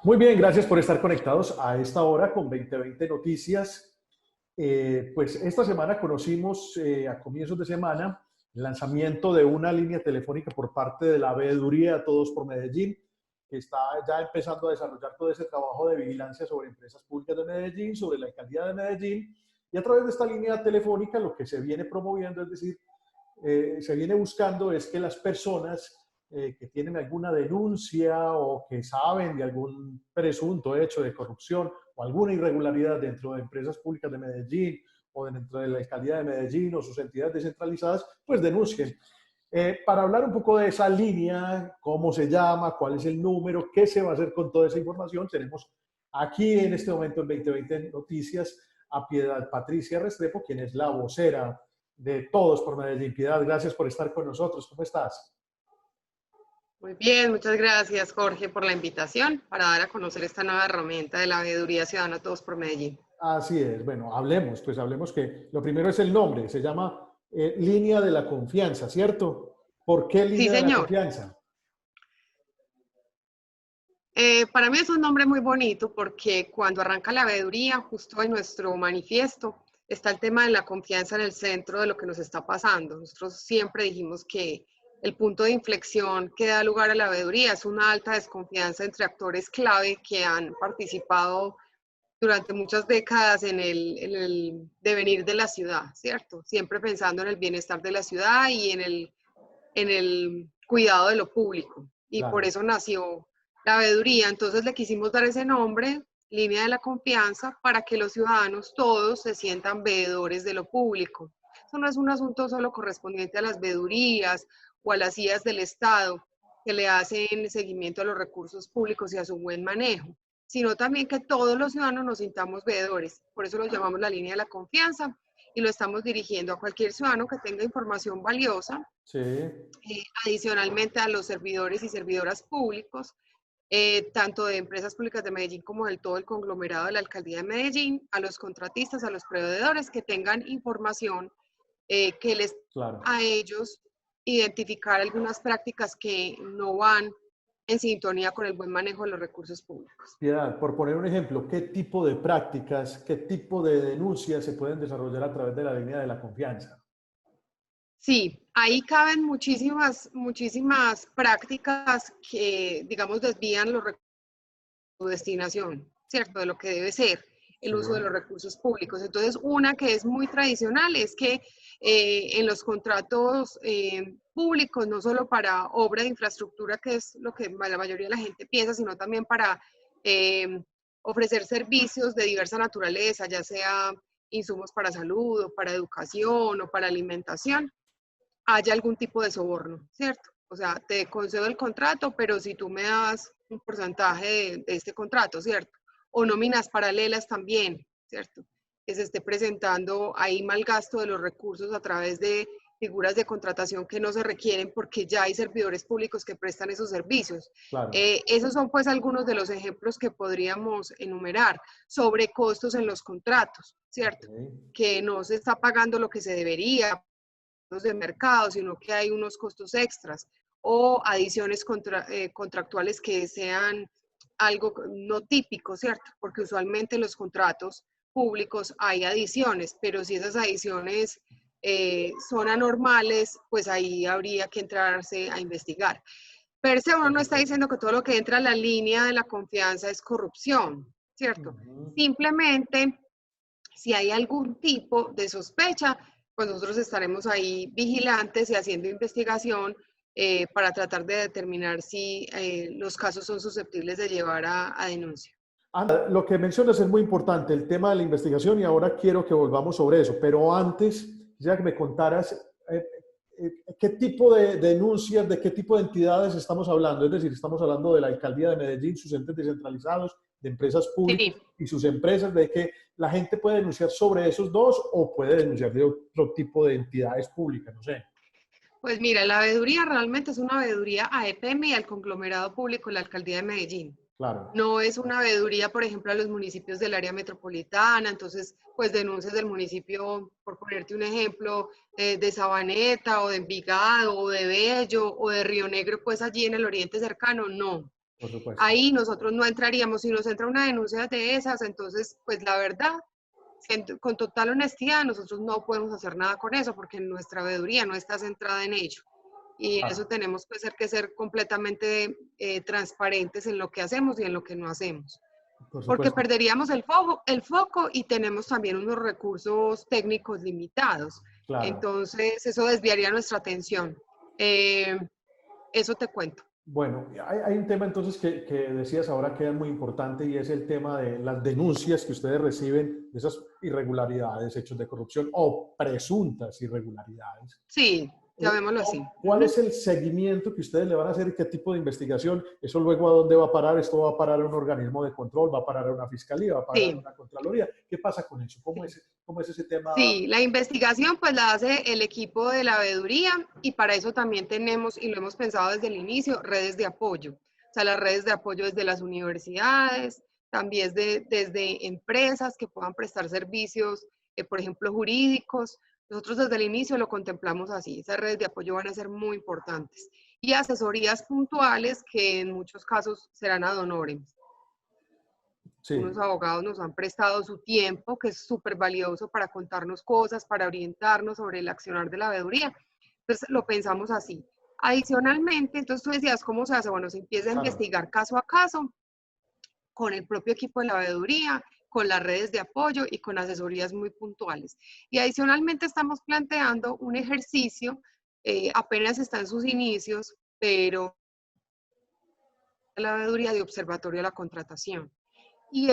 Muy bien, gracias por estar conectados a esta hora con 2020 Noticias. Pues esta semana conocimos a comienzos de semana el lanzamiento de una línea telefónica por parte de la Veeduría Todos por Medellín, que está ya empezando a desarrollar todo ese trabajo de vigilancia sobre empresas públicas de Medellín, sobre la alcaldía de Medellín. Y a través de esta línea telefónica lo que se viene promoviendo, es decir, se viene buscando es que las personas que tienen alguna denuncia o que saben de algún presunto hecho de corrupción o alguna irregularidad dentro de empresas públicas de Medellín o dentro de la alcaldía de Medellín o sus entidades descentralizadas, pues denuncien. Para hablar un poco de esa línea, cómo se llama, cuál es el número, qué se va a hacer con toda esa información, tenemos aquí en este momento en 2020 Noticias a Piedad Patricia Restrepo, quien es la vocera de Todos por Medellín. Piedad, gracias por estar con nosotros. ¿Cómo estás? Muy bien, muchas gracias Jorge por la invitación para dar a conocer esta nueva herramienta de la Veeduría Ciudadana Todos por Medellín. Así es. Bueno, hablemos, pues hablemos que lo primero es el nombre. Se llama Línea de la Confianza, ¿cierto? ¿Por qué Sí, Línea de la señor. Confianza? Para mí es un nombre muy bonito porque cuando arranca la veeduría, justo en nuestro manifiesto, está el tema de la confianza en el centro de lo que nos está pasando. Nosotros siempre dijimos que el punto de inflexión que da lugar a la veeduría es una alta desconfianza entre actores clave que han participado durante muchas décadas en el devenir de la ciudad, ¿cierto? Siempre pensando en el bienestar de la ciudad y en el cuidado de lo público. Y por Claro. eso nació la veeduría. Entonces le quisimos dar ese nombre, línea de la confianza, para que los ciudadanos todos se sientan veedores de lo público. Eso no es un asunto solo correspondiente a las veedurías o a las IAS del Estado que le hacen seguimiento a los recursos públicos y a su buen manejo, sino también que todos los ciudadanos nos sintamos veedores. Por eso lo llamamos la línea de la confianza y lo estamos dirigiendo a cualquier ciudadano que tenga información valiosa, Sí. adicionalmente a los servidores y servidoras públicos, tanto de empresas públicas de Medellín como del todo el conglomerado de la alcaldía de Medellín, a los contratistas, a los proveedores que tengan información que les Claro. a ellos identificar algunas prácticas que no van en sintonía con el buen manejo de los recursos públicos. Piedad, por poner un ejemplo, ¿qué tipo de prácticas, qué tipo de denuncias se pueden desarrollar a través de la línea de la confianza? Sí, ahí caben muchísimas prácticas que, digamos, desvían los recursos de su destinación, ¿cierto? De lo que debe ser el Sí. uso de los recursos públicos. Entonces, una que es muy tradicional es que en los contratos públicos, no solo para obra de infraestructura, que es lo que la mayoría de la gente piensa, sino también para eh, ofrecer servicios de diversa naturaleza, ya sea insumos para salud o para educación o para alimentación, haya algún tipo de soborno, ¿cierto? O sea, te concedo el contrato, pero si tú me das un porcentaje de este contrato, ¿cierto? O nóminas paralelas también, ¿cierto? Que se esté presentando ahí mal gasto de los recursos a través de figuras de contratación que no se requieren porque ya hay servidores públicos que prestan esos servicios. Claro. Esos son pues algunos de los ejemplos que podríamos enumerar sobre costos en los contratos, Ok. ¿cierto? Que no se está pagando lo que se debería de mercado, sino que hay unos costos extras o adiciones contractuales que sean algo no típico, ¿cierto? Porque usualmente en los contratos públicos hay adiciones, pero si esas adiciones son anormales, pues ahí habría que entrarse a investigar. Per se uno Por no está supuesto. diciendo que todo lo que entra a la línea de la confianza es corrupción, ¿cierto? Ujú. Simplemente si hay algún tipo de sospecha, pues nosotros estaremos ahí vigilantes y haciendo investigación para tratar de determinar si los casos son susceptibles de llevar a denuncia. Ana, lo que mencionas es muy importante, el tema de la investigación, y ahora quiero que volvamos sobre eso, pero antes, quisiera que me contaras qué tipo de denuncias, de qué tipo de entidades estamos hablando, es decir, estamos hablando de la alcaldía de Medellín, sus entes descentralizados, de empresas públicas Sí, y sus empresas, de que la gente puede denunciar sobre esos dos o puede denunciar de otro tipo de entidades públicas, no sé. pues mira, la veeduría realmente es una veeduría a EPM y al conglomerado público de la alcaldía de Medellín. Claro. No es una veeduría, por ejemplo, a los municipios del área metropolitana, entonces, pues denuncias del municipio, por ponerte un ejemplo, de Sabaneta o de Envigado o de Bello o de Río Negro, pues allí en el oriente cercano, no. Por supuesto. Ahí nosotros no entraríamos. Si nos entra una denuncia de esas, entonces, pues la verdad, con total honestidad, nosotros no podemos hacer nada con eso porque nuestra veeduría no está centrada en ello. Y eso tenemos que ser completamente transparentes en lo que hacemos y en lo que no hacemos. Por Porque supuesto. perderíamos el foco y tenemos también unos recursos técnicos limitados. Claro. Entonces, eso desviaría nuestra atención. Eso te cuento. Bueno, hay un tema entonces que decías ahora que es muy importante y es el tema de las denuncias que ustedes reciben de esas irregularidades, hechos de corrupción o presuntas irregularidades. Sí, llamémoslo así. ¿Cuál es el seguimiento que ustedes le van a hacer y qué tipo de investigación? ¿Eso luego a dónde va a parar? ¿Esto va a parar a un organismo de control? ¿Va a parar a una fiscalía? ¿Va a parar a Sí. una contraloría? ¿Qué pasa con eso? ¿Cómo es ese tema? Sí, la investigación pues la hace el equipo de la veeduría y para eso también tenemos, y lo hemos pensado desde el inicio, redes de apoyo. O sea, las redes de apoyo desde las universidades, también desde empresas que puedan prestar servicios, por ejemplo, jurídicos. Nosotros desde el inicio lo contemplamos así. Esas redes de apoyo van a ser muy importantes. Y asesorías puntuales que en muchos casos serán ad honorem. Sí. Unos abogados nos han prestado su tiempo, que es súper valioso para contarnos cosas, para orientarnos sobre el accionar de la veeduría. Entonces, lo pensamos así. Adicionalmente, entonces tú decías, ¿cómo se hace? Bueno, se empieza a investigar caso a caso con el propio equipo de la veeduría, con las redes de apoyo y con asesorías muy puntuales. Y adicionalmente estamos planteando un ejercicio, apenas está en sus inicios, pero la veeduría de observatorio a la contratación. Y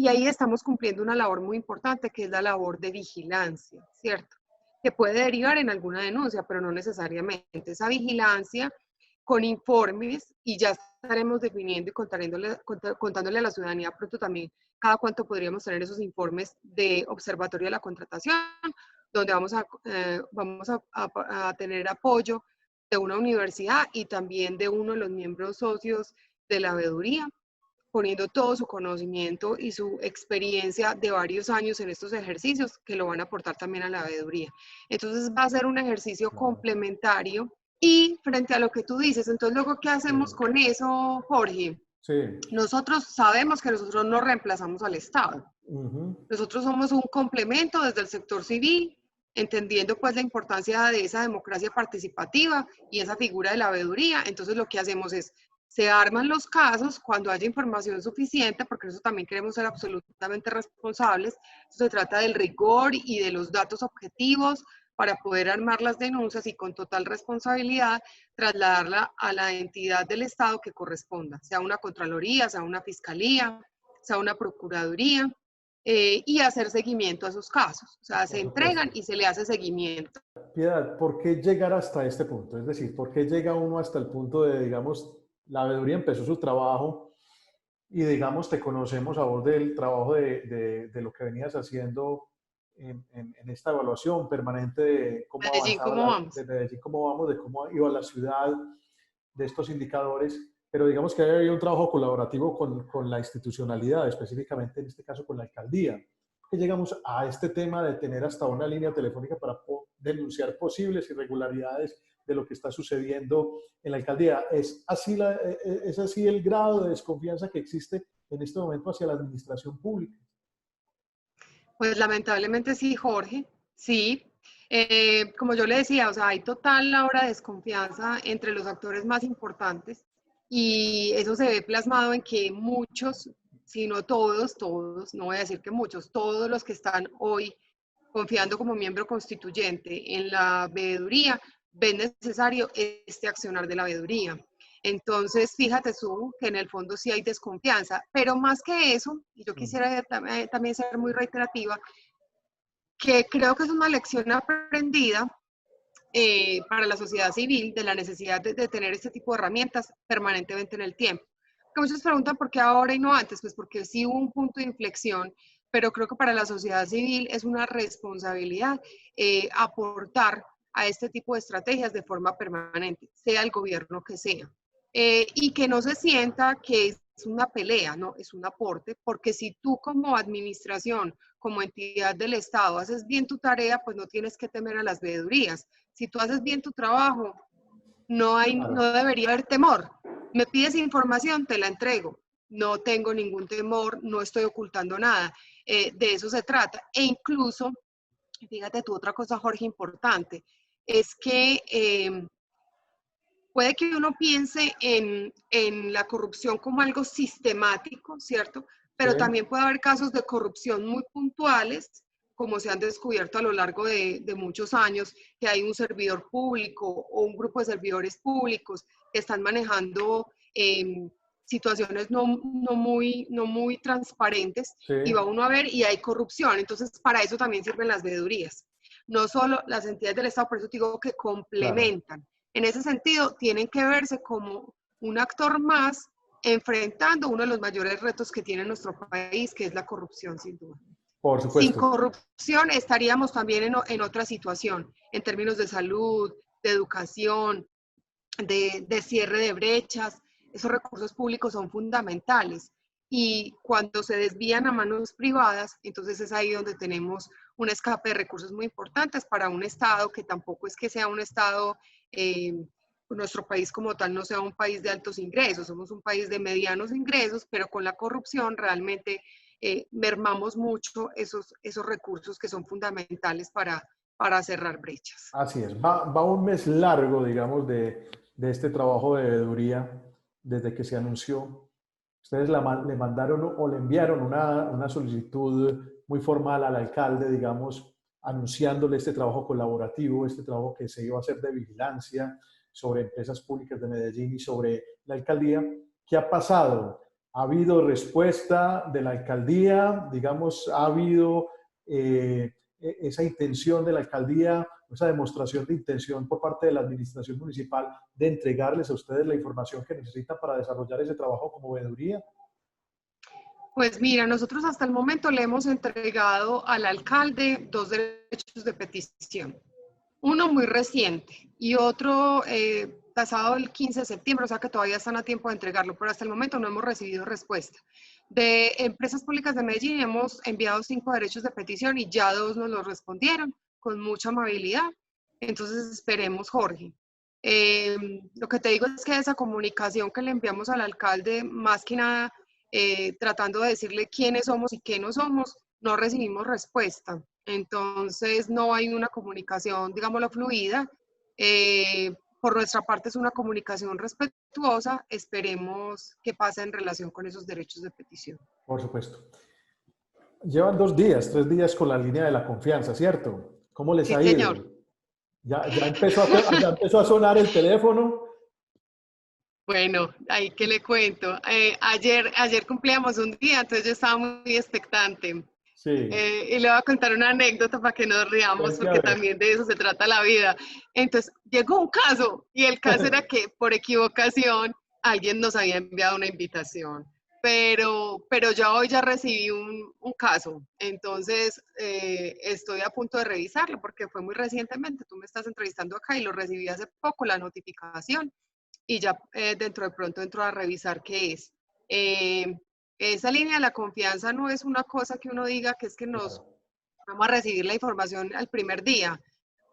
ahí estamos cumpliendo una labor muy importante, que es la labor de vigilancia, ¿cierto? Que puede derivar en alguna denuncia, pero no necesariamente. Esa vigilancia con informes, y ya estaremos definiendo y contándole a la ciudadanía pronto también cada cuánto podríamos tener esos informes de observatorio de la contratación, donde vamos a tener apoyo de una universidad y también de uno de los miembros socios de la veeduría, poniendo todo su conocimiento y su experiencia de varios años en estos ejercicios que lo van a aportar también a la veeduría. Entonces va a ser un ejercicio complementario y frente a lo que tú dices, entonces luego, ¿qué hacemos con eso, Jorge? Sí. Nosotros sabemos que nosotros no reemplazamos al Estado. Nosotros somos un complemento desde el sector civil, entendiendo pues la importancia de esa democracia participativa y esa figura de la veeduría. Entonces lo que hacemos es, se arman los casos cuando haya información suficiente, porque eso también queremos ser absolutamente responsables. Eso se trata del rigor y de los datos objetivos para poder armar las denuncias y con total responsabilidad trasladarla a la entidad del Estado que corresponda, sea una Contraloría, sea una Fiscalía, sea una Procuraduría, y hacer seguimiento a esos casos. O sea, se entregan y se le hace seguimiento. Piedad, ¿por qué llegar hasta este punto? Es decir, ¿por qué llega uno hasta el punto de, digamos, la veeduría empezó su trabajo y, digamos, te conocemos a vos del trabajo de lo que venías haciendo en esta evaluación permanente de cómo Medellín, ¿cómo vamos? de Medellín, cómo vamos, de cómo iba la ciudad, de estos indicadores, pero digamos que había un trabajo colaborativo con la institucionalidad, específicamente en este caso con la alcaldía. Que llegamos a este tema de tener hasta una línea telefónica para denunciar posibles irregularidades de lo que está sucediendo en la alcaldía. ¿Es así el grado de desconfianza que existe en este momento hacia la administración pública? Pues lamentablemente sí, Jorge, sí. Como yo le decía, o sea, hay total ahora desconfianza entre los actores más importantes y eso se ve plasmado en que muchos, si no todos, no voy a decir que muchos, todos los que están hoy confiando como miembro constituyente en la veeduría, ven necesario este accionar de la veeduría. Entonces, fíjate tú que en el fondo sí hay desconfianza, pero más que eso, y yo quisiera también ser muy reiterativa, que creo que es una lección aprendida para la sociedad civil de la necesidad de tener este tipo de herramientas permanentemente en el tiempo. Porque muchos preguntan por qué ahora y no antes, pues porque sí hubo un punto de inflexión, pero creo que para la sociedad civil es una responsabilidad aportar a este tipo de estrategias de forma permanente, sea el gobierno que sea. Y que no se sienta que es una pelea, no, es un aporte, porque si tú como administración, como entidad del Estado, haces bien tu tarea, pues no tienes que temer a las veedurías. Si tú haces bien tu trabajo, no debería haber temor. Me pides información, te la entrego. No tengo ningún temor, no estoy ocultando nada. De eso se trata. E incluso, fíjate tú, otra cosa, Jorge, importante, es que puede que uno piense en la corrupción como algo sistemático, ¿cierto? Sí, Pero también puede haber casos de corrupción muy puntuales, como se han descubierto a lo largo de muchos años, que hay un servidor público o un grupo de servidores públicos que están manejando situaciones no muy transparentes, sí, y va uno a ver y hay corrupción. Entonces, para eso también sirven las veedurías. No solo las entidades del Estado, por eso digo que claro, complementan. En ese sentido, tienen que verse como un actor más enfrentando uno de los mayores retos que tiene nuestro país, que es la corrupción, sin duda. por Sin supuesto. corrupción estaríamos también en otra situación, en términos de salud, de educación, de cierre de brechas. Esos recursos públicos son fundamentales. Y cuando se desvían a manos privadas, entonces es ahí donde tenemos un escape de recursos muy importantes para un Estado que tampoco es que sea un Estado, nuestro país como tal no sea un país de altos ingresos, somos un país de medianos ingresos, pero con la corrupción realmente mermamos mucho esos recursos que son fundamentales para cerrar brechas. Así es, va un mes largo, digamos, de este trabajo de veeduría desde que se anunció. Ustedes le mandaron o le enviaron una solicitud muy formal al alcalde, digamos, anunciándole este trabajo colaborativo, este trabajo que se iba a hacer de vigilancia sobre empresas públicas de Medellín y sobre la alcaldía. ¿Qué ha pasado? ¿Ha habido respuesta de la alcaldía? Digamos, ¿ha habido esa intención de la alcaldía, esa demostración de intención por parte de la administración municipal de entregarles a ustedes la información que necesitan para desarrollar ese trabajo como veeduría? Pues mira, nosotros hasta el momento le hemos entregado al alcalde 2 derechos de petición. Uno muy reciente y otro pasado el 15 de septiembre, o sea que todavía están a tiempo de entregarlo, pero hasta el momento no hemos recibido respuesta. De Empresas Públicas de Medellín hemos enviado 5 derechos de petición y ya 2 nos lo respondieron con mucha amabilidad. Entonces esperemos, Jorge. Lo que te digo es que esa comunicación que le enviamos al alcalde, más que nada tratando de decirle quiénes somos y qué no somos, no recibimos respuesta. Entonces no hay una comunicación, digámoslo, fluida. Por nuestra parte es una comunicación respetuosa. Esperemos qué pasa en relación con esos derechos de petición. Por supuesto. Llevan 2 días, 3 días con la línea de la confianza, ¿cierto? ¿Cómo les Sí, ha señor. ido? Ya empezó a sonar el teléfono. Bueno, ahí que le cuento. Ayer cumplíamos un día, entonces yo estaba muy expectante. Sí, Y le voy a contar una anécdota para que nos riamos, cuente a porque ver. también de eso se trata la vida. Entonces, llegó un caso, y el caso era que por equivocación alguien nos había enviado una invitación, pero ya hoy ya recibí un caso, entonces estoy a punto de revisarlo, porque fue muy recientemente, tú me estás entrevistando acá y lo recibí hace poco, la notificación, y ya dentro de pronto entro a revisar qué es. Eh, esa línea de la confianza no es una cosa que uno diga que es que nos Claro, vamos a recibir la información al primer día.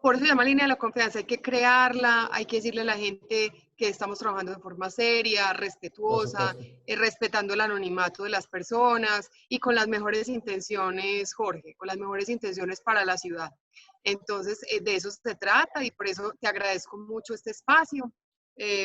Por eso se llama línea de la confianza, hay que crearla, hay que decirle a la gente que estamos trabajando de forma seria, por respetuosa, supuesto. respetando el anonimato de las personas y con las mejores intenciones, Jorge, con las mejores intenciones para la ciudad. Entonces, de eso se trata y por eso te agradezco mucho este espacio.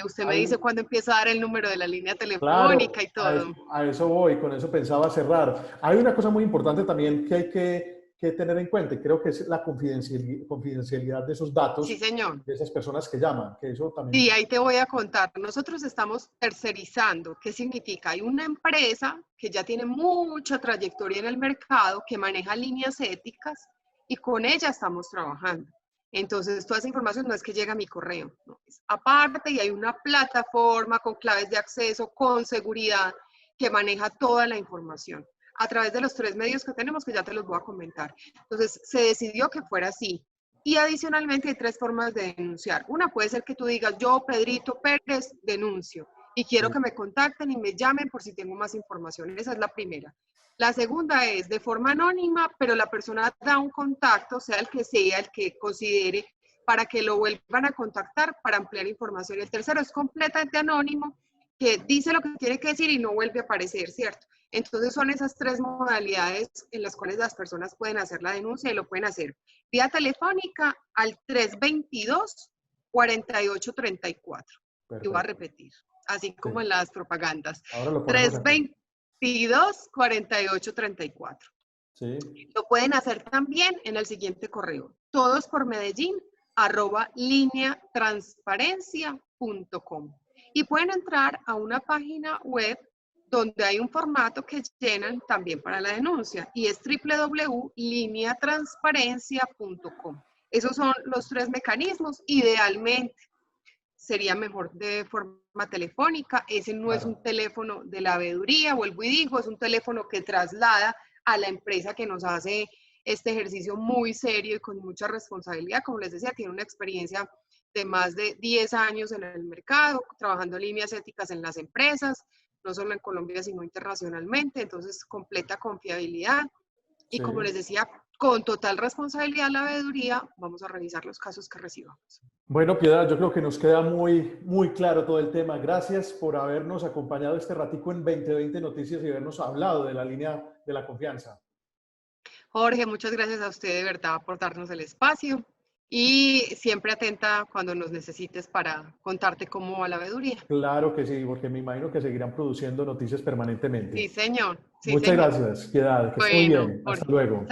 Usted me Hay, dice cuándo empieza a dar el número de la línea telefónica claro, y todo. a eso voy, con eso pensaba cerrar. Hay una cosa muy importante también que hay que tener en cuenta, y creo que es la confidencialidad de esos Sí, datos señor. de esas personas que llaman, que eso también, Sí, ahí te voy a contar. Nosotros estamos tercerizando. ¿Qué significa? Hay una empresa que ya tiene mucha trayectoria en el mercado, que maneja líneas éticas y con ella estamos trabajando. Entonces, toda esa información no es que llega a mi correo, no, es aparte y hay una plataforma con claves de acceso, con seguridad, que maneja toda la información a través de los 3 medios que tenemos, que ya te los voy a comentar. Entonces, se decidió que fuera así. Y adicionalmente hay 3 formas de denunciar. Una puede ser que tú digas, yo, Pedrito Pérez, denuncio y quiero sí, que me contacten y me llamen por si tengo más información. Esa es la primera. La segunda es de forma anónima, pero la persona da un contacto, sea el que considere, para que lo vuelvan a contactar para ampliar información. El tercero es completamente anónimo que dice lo que tiene que decir y no vuelve a aparecer, ¿cierto? Entonces son esas tres modalidades en las cuales las personas pueden hacer la denuncia y lo pueden hacer vía telefónica al 322-4834. Yo voy a Perfecto. repetir, así Sí. como en las propagandas. Ahora lo ponemos aquí. 322-4834. Sí. Lo pueden hacer también en el siguiente correo, todospormedellín@lineatransparencia.com. Y pueden entrar a una página web donde hay un formato que llenan también para la denuncia y es www.lineatransparencia.com. Esos son los tres mecanismos. Idealmente sería mejor de forma telefónica. Ese no es un Claro. teléfono de la veeduría, vuelvo y digo, es un teléfono que traslada a la empresa que nos hace este ejercicio muy serio y con mucha responsabilidad. Como les decía, tiene una experiencia de más de 10 años en el mercado, trabajando líneas éticas en las empresas, no solo en Colombia, sino internacionalmente. Entonces, completa confiabilidad. Y Sí. como les decía, con total responsabilidad la veeduría, vamos a revisar los casos que recibamos. Bueno, Piedad, yo creo que nos queda muy claro todo el tema. Gracias por habernos acompañado este ratico en 2020 Noticias y habernos hablado de la línea de la confianza. Jorge, muchas gracias a usted de verdad por darnos el espacio y siempre atenta cuando nos necesites para contarte cómo va la veeduría. Claro que sí, porque me imagino que seguirán produciendo noticias Sí, permanentemente. señor. Sí, Muchas señor. gracias, Piedad, que esté muy Bueno, bien. Hasta Jorge. luego.